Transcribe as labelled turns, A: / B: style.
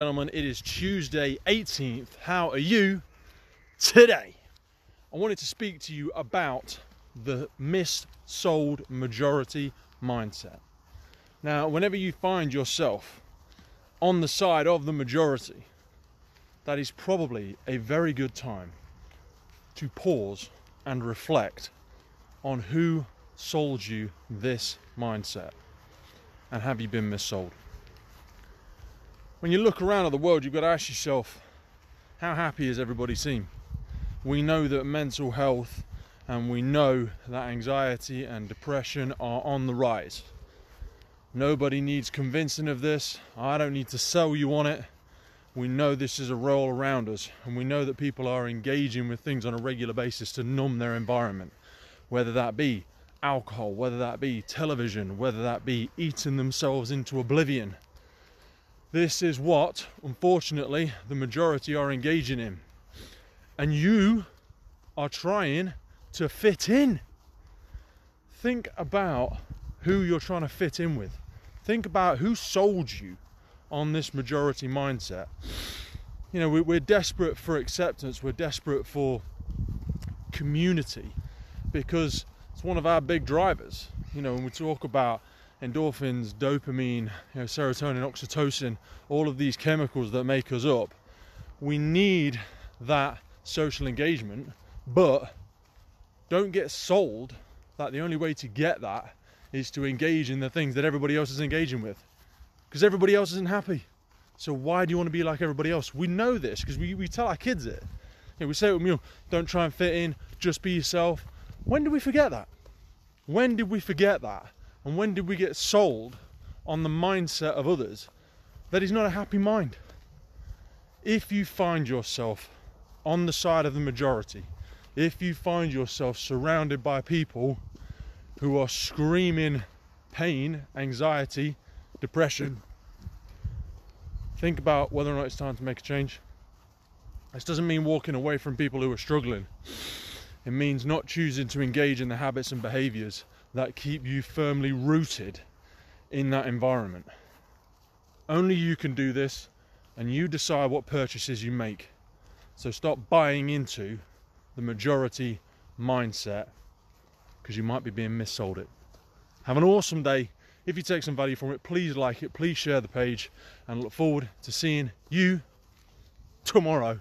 A: Gentlemen, it is Tuesday 18th. How are you today? I wanted to speak to you about the missold majority mindset. Now, whenever you find yourself on the side of the majority, that is probably a very good time to pause and reflect on who sold you this mindset, and have you been missold? When you look around at the world, you've got to ask yourself, how happy does everybody seem? We know that mental health and we know that anxiety and depression are on the rise. Nobody needs convincing of this. I don't need to sell you on it. We know this is a role around us, and we know that people are engaging with things on a regular basis to numb their environment, whether that be alcohol, whether that be television, whether that be eating themselves into oblivion. This is what, unfortunately, the majority are engaging in. And you are trying to fit in. Think about who you're trying to fit in with. Think about who sold you on this majority mindset. You know, we're desperate for acceptance. We're desperate for community because it's one of our big drivers. You know, when we talk about endorphins, dopamine, serotonin, oxytocin, all of these chemicals that make us up, we need that social engagement, but don't get sold that the only way to get that is to engage in the things that everybody else is engaging with, because everybody else isn't happy. So why do you want to be like everybody else? We know this because we tell our kids it. We say it, don't try and fit in, just be yourself. When did we forget that? When did we forget that? And when did we get sold on the mindset of others that is not a happy mind? If you find yourself on the side of the majority, if you find yourself surrounded by people who are screaming pain, anxiety, depression, think about whether or not it's time to make a change. This doesn't mean walking away from people who are struggling. It means not choosing to engage in the habits and behaviors that keep you firmly rooted in that environment. Only you can do this, and you decide what purchases you make. So stop buying into the majority mindset, because you might be being missold it. Have an awesome day. If you take some value from it, please like it, please share the page, and look forward to seeing you tomorrow.